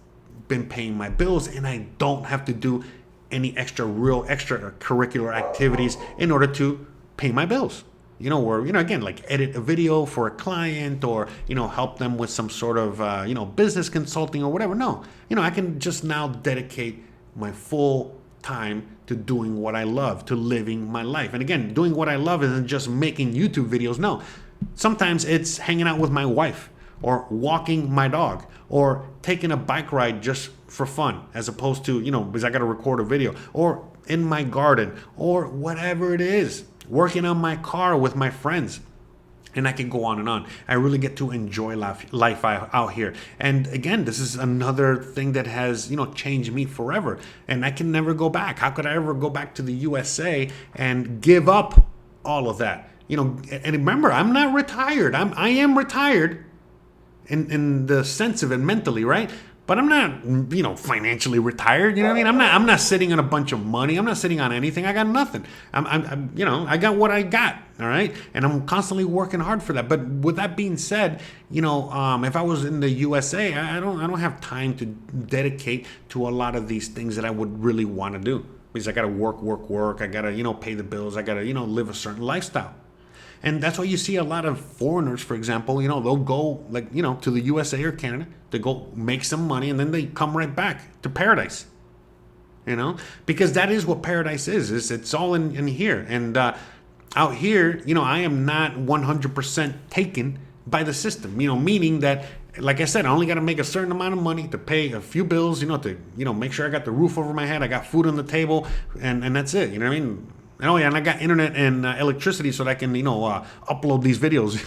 been paying my bills, and I don't have to do any extracurricular activities in order to pay my bills. You know, or, you know, again, like edit a video for a client, or, you know, help them with some sort of, you know, business consulting or whatever. No, you know, I can just now dedicate my full time to doing what I love, to living my life. And again, doing what I love isn't just making YouTube videos. No, sometimes it's hanging out with my wife, or walking my dog, or taking a bike ride just for fun, as opposed to, you know, because I got to record a video, or in my garden, or whatever it is, working on my car with my friends. And I can go on and on. I really get to enjoy life out here. And again, this is another thing that has, you know, changed me forever. And I can never go back. How could I ever go back to the USA and give up all of that? You know, and remember, I'm not retired. I am retired in the sense of it mentally, right? But I'm not, you know, financially retired. You know what I mean? I'm not sitting on a bunch of money. I'm not sitting on anything. I got nothing. I'm you know, I got what I got. All right, and I'm constantly working hard for that. But with that being said, you know, if I was in the USA, I don't have time to dedicate to a lot of these things that I would really want to do, because I got to work. I got to, you know, pay the bills. I got to, you know, live a certain lifestyle. And that's why you see a lot of foreigners, for example, you know, they'll go, like, you know, to the USA or Canada, they go make some money, and then they come right back to paradise, you know, because that is what paradise is it's all in here. And out here, you know, I am not 100% taken by the system, you know, meaning that, like I said, I only got to make a certain amount of money to pay a few bills, you know, to, you know, make sure I got the roof over my head, I got food on the table, and that's it, you know what I mean? Oh yeah, and I got internet and electricity so that I can, you know, upload these videos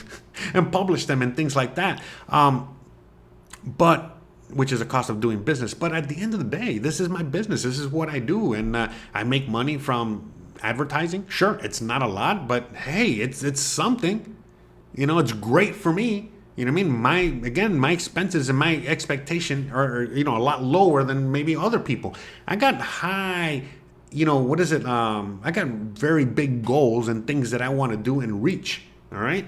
and publish them and things like that. But which is a cost of doing business. But at the end of the day, this is my business. This is what I do, and I make money from advertising. Sure, it's not a lot, but hey, it's something. You know, it's great for me. You know what I mean? My expenses and my expectation are, you know, a lot lower than maybe other people. I got high. You know, what is it? I got very big goals and things that I want to do and reach. All right.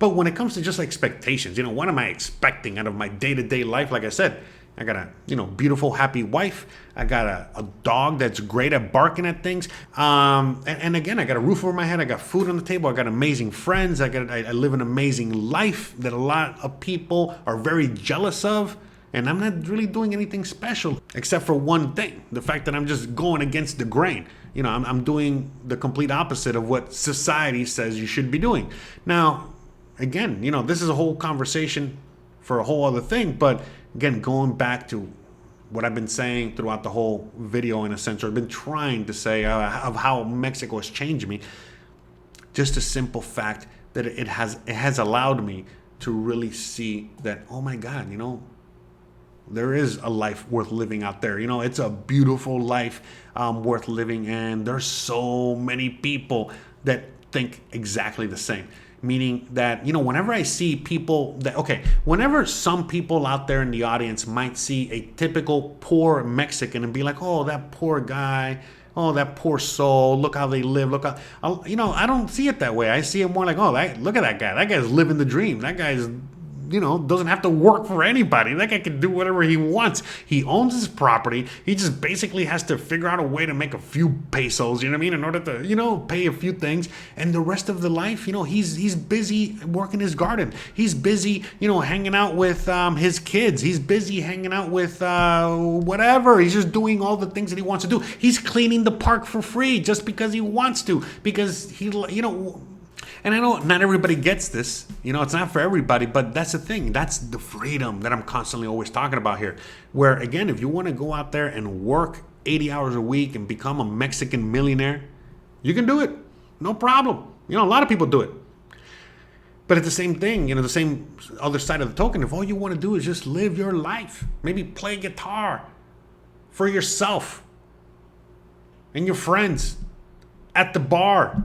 But when it comes to just expectations, you know, what am I expecting out of my day-to-day life? Like I said, I got a, beautiful, happy wife. I got a dog that's great at barking at things. And again, I got a roof over my head. I got food on the table. I got amazing friends. I live an amazing life that a lot of people are very jealous of. And I'm not really doing anything special except for one thing. The fact that I'm just going against the grain. I'm doing the complete opposite of what society says you should be doing. Now, again, this is a whole conversation for a whole other thing. But again, going back to what I've been saying throughout the whole video, in a sense, or I've been trying to say of how Mexico has changed me. Just a simple fact that it has allowed me to really see that, oh my God, there is a life worth living out there. It's a beautiful life worth living, and there's so many people that think exactly the same. Meaning that, whenever I see people whenever some people out there in the audience might see a typical poor Mexican and be like, oh, that poor guy, oh, that poor soul, look how they live, look how, I don't see it that way. I see it more like, oh, look at that guy. That guy's living the dream. That guy's doesn't have to work for anybody. That guy can do whatever he wants. He owns his property. He just basically has to figure out a way to make a few pesos, in order to, pay a few things. And the rest of the life, he's busy working his garden. He's busy, hanging out with his kids. He's busy hanging out with whatever. He's just doing all the things that he wants to do. He's cleaning the park for free just because he wants to, because he, and I know not everybody gets this, it's not for everybody, but that's the thing. That's the freedom that I'm constantly always talking about here. Where, again, if you want to go out there and work 80 hours a week and become a Mexican millionaire, you can do it. No problem. A lot of people do it. But at the same thing, the same other side of the token, if all you want to do is just live your life, maybe play guitar for yourself and your friends at the bar,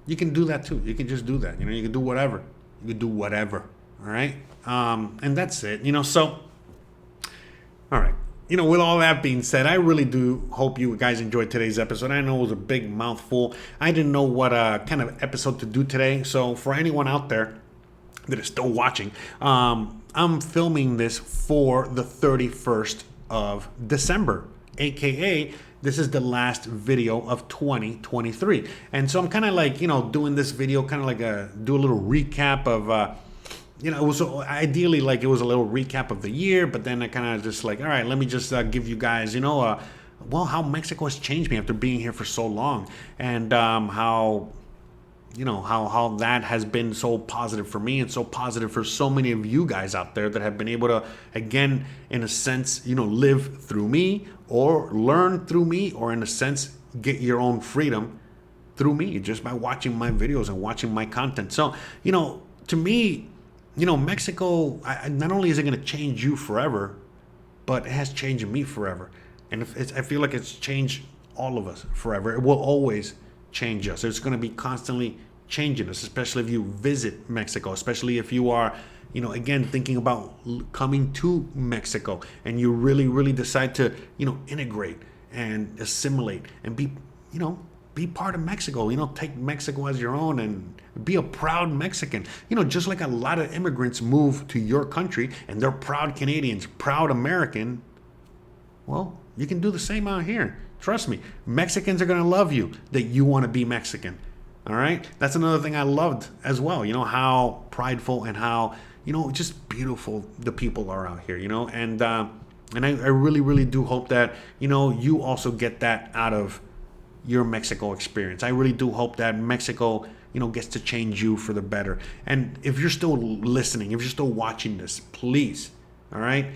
you can do that too. You can just do that. You can do whatever. You can do whatever. All right. And that's it. So, all right. With all that being said, I really do hope you guys enjoyed today's episode. I know it was a big mouthful. I didn't know what kind of episode to do today. So for anyone out there that is still watching, I'm filming this for the 31st of December, aka this is the last video of 2023. And so I'm kind of like, doing this video, kind of like do a little recap of, it was ideally like it was a little recap of the year, but then I kind of just like, all right, let me just give you guys, how Mexico has changed me after being here for so long, and how that has been so positive for me and so positive for so many of you guys out there that have been able to, again, in a sense, live through me or learn through me, or in a sense, get your own freedom through me just by watching my videos and watching my content. So, to me, Mexico, not only is it going to change you forever, but it has changed me forever. And I feel like it's changed all of us forever. It will always change us. It's going to be constantly changing us, especially if you visit Mexico, especially if you are, again, thinking about coming to Mexico and you really, really decide to, integrate and assimilate and be part of Mexico, take Mexico as your own and be a proud Mexican. Just like a lot of immigrants move to your country and they're proud Canadians, proud American. Well, you can do the same out here. Trust me, Mexicans are going to love you that you want to be Mexican. All right. That's another thing I loved as well. How prideful and how, just beautiful the people are out here, and I really, really do hope that, you also get that out of your Mexico experience. I really do hope that Mexico, gets to change you for the better. And if you're still listening, if you're still watching this, please, all right,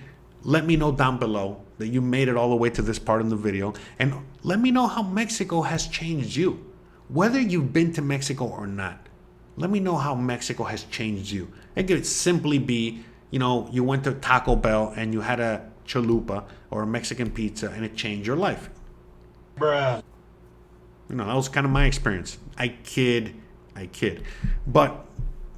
let me know down below that you made it all the way to this part of the video, and let me know how Mexico has changed you. Whether you've been to Mexico or not, let me know how Mexico has changed you. It could simply be, you went to Taco Bell and you had a chalupa or a Mexican pizza and it changed your life. Bruh. That was kind of my experience. I kid. But,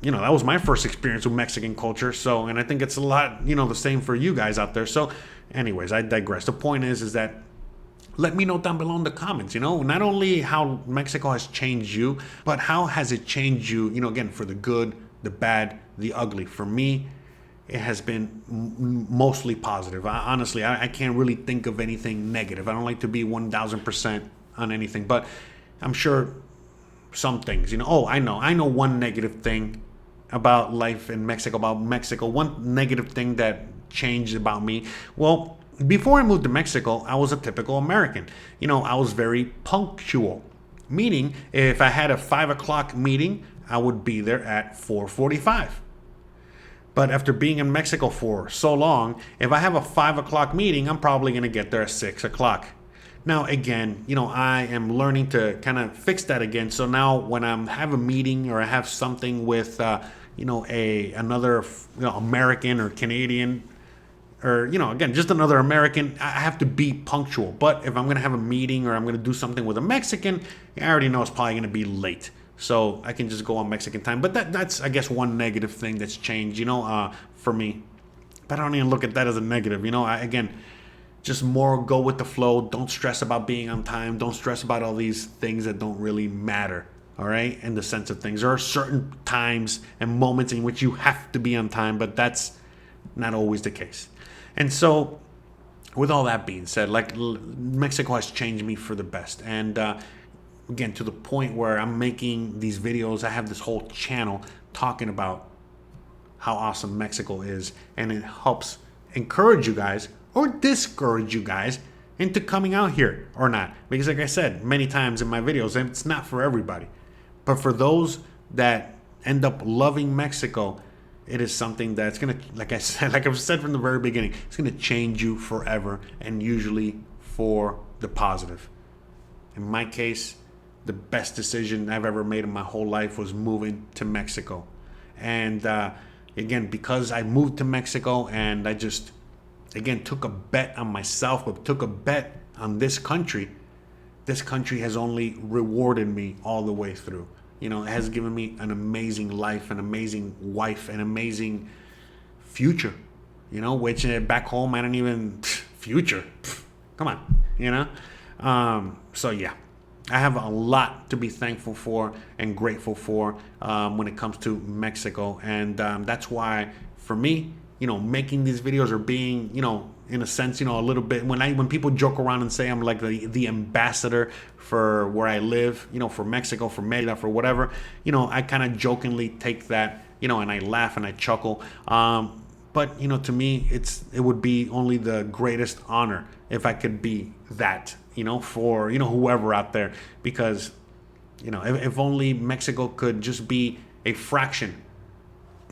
that was my first experience with Mexican culture. So, and I think it's a lot, the same for you guys out there. So anyways, I digress. The point is that let me know down below in the comments, not only how Mexico has changed you, but how has it changed you, again, for the good, the bad, the ugly. For me, it has been mostly positive. Honestly, I can't really think of anything negative. I don't like to be 1,000% on anything, but I'm sure some things, oh, I know one negative thing about life in Mexico, one negative thing that changed about me. Well, before I moved to Mexico, I was a typical American. I was very punctual, meaning if I had a 5 o'clock meeting, I would be there at 4:45. But after being in Mexico for so long, if I have a 5 o'clock meeting, I'm probably going to get there at 6 o'clock. Now, again, I am learning to kind of fix that again. So now when I have a meeting or I have something with, another American or Canadian, or, again, just another American, I have to be punctual. But if I'm going to have a meeting or I'm going to do something with a Mexican, I already know it's probably going to be late. So I can just go on Mexican time. But that's, I guess, one negative thing that's changed, for me. But I don't even look at that as a negative. Again, just more go with the flow. Don't stress about being on time. Don't stress about all these things that don't really matter. All right? In the sense of things. There are certain times and moments in which you have to be on time, but that's not always the case. And so with all that being said, Mexico has changed me for the best. And, again, to the point where I'm making these videos, I have this whole channel talking about how awesome Mexico is, and it helps encourage you guys or discourage you guys into coming out here or not. Because like I said many times in my videos, it's not for everybody. But for those that end up loving Mexico, it is something that's going to, like I've said from the very beginning, it's going to change you forever, and usually for the positive. In my case, the best decision I've ever made in my whole life was moving to Mexico. And again, because I moved to Mexico and I just, again, took a bet on myself, but took a bet on this country has only rewarded me all the way through. It has given me an amazing life, an amazing wife, an amazing future, which back home, I don't even, future, come on, so yeah. I have a lot to be thankful for and grateful for when it comes to Mexico. And that's why, for me, making these videos or being, in a sense, a little bit, when people joke around and say I'm like the ambassador for where I live, for Mexico, for Merida, for whatever, I kind of jokingly take that, and I laugh and I chuckle. But, to me, it would be only the greatest honor if I could be that, for, whoever out there. Because, if only Mexico could just be a fraction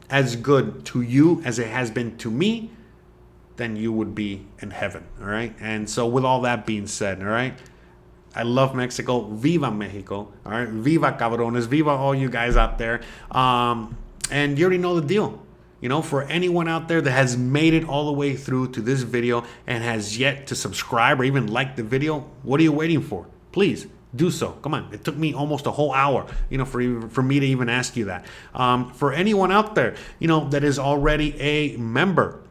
as good to you as it has been to me, then you would be in heaven, all right? And so with all that being said, all right, I love Mexico. Viva Mexico, all right? Viva cabrones. Viva all you guys out there. And you already know the deal. For anyone out there that has made it all the way through to this video and has yet to subscribe or even like the video, what are you waiting for? Please do so. Come on. It took me almost a whole hour, for me to even ask you that. For anyone out there, that is already a member,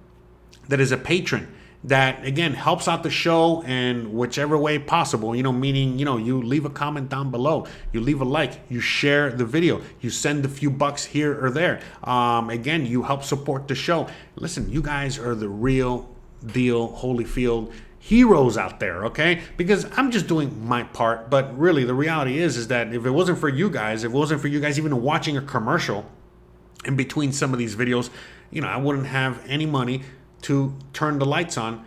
that is a patron, that again helps out the show in whichever way possible, meaning, you leave a comment down below, you leave a like, you share the video, you send a few bucks here or there. Again, you help support the show. Listen, you guys are the real deal Holyfield heroes out there, okay? Because I'm just doing my part, but really the reality is that if it wasn't for you guys, even watching a commercial in between some of these videos, I wouldn't have any money to turn the lights on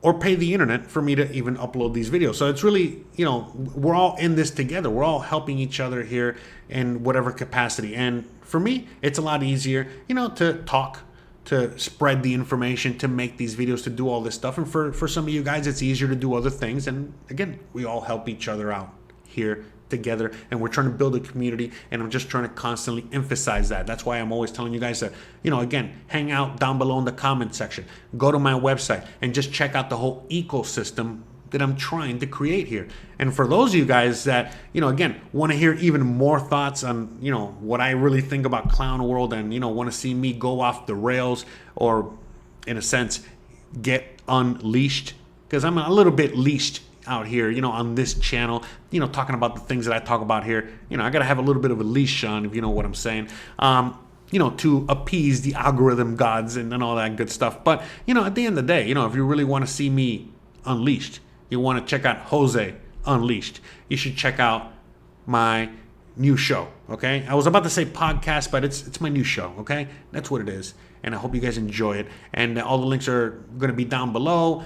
or pay the internet for me to even upload these videos. So it's really, we're all in this together. We're all helping each other here in whatever capacity. And for me, it's a lot easier, to talk, to spread the information, to make these videos, to do all this stuff. And for some of you guys, it's easier to do other things. And again, we all help each other out here together, and we're trying to build a community, and I'm just trying to constantly emphasize that. That's why I'm always telling you guys that, again, hang out down below in the comment section, go to my website, and just check out the whole ecosystem that I'm trying to create here. And for those of you guys that, again, want to hear even more thoughts on, what I really think about Clown World, and, want to see me go off the rails, or in a sense, get unleashed, because I'm a little bit leashed out here, on this channel, talking about the things that I talk about here. I got to have a little bit of a leash on, if you know what I'm saying. to appease the algorithm gods and all that good stuff. But, at the end of the day, if you really want to see me unleashed, you want to check out Jose Unleashed, you should check out my new show, okay? I was about to say podcast, but it's my new show, okay? That's what it is. And I hope you guys enjoy it. And all the links are going to be down below.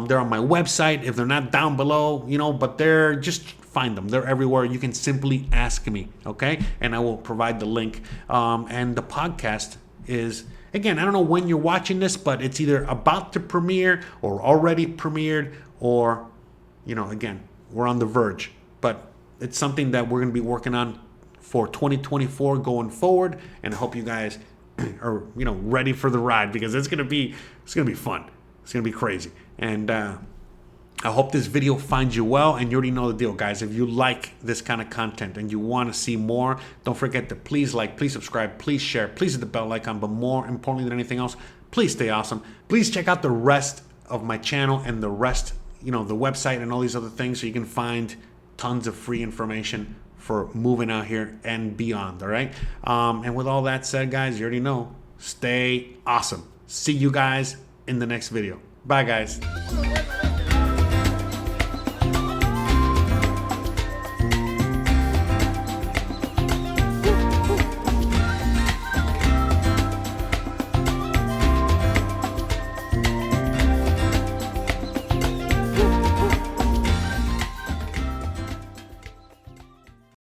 They're on my website. If they're not down below, but they're just find them. They're everywhere. You can simply ask me, okay? And I will provide the link. And the podcast is, again, I don't know when you're watching this, but it's either about to premiere or already premiered, or, again, we're on the verge. But it's something that we're going to be working on for 2024 going forward, and I hope you guys are ready for the ride, because it's going to be fun. It's going to be crazy. And I hope this video finds you well, and you already know the deal, guys. If you like this kind of content and you want to see more, don't forget to please like, please subscribe, please share, please hit the bell icon, but more importantly than anything else, please stay awesome. Please check out the rest of my channel and the rest, the website and all these other things, so you can find tons of free information for moving out here and beyond, all right? And with all that said, guys, you already know, stay awesome. See you guys in the next video. Bye, guys.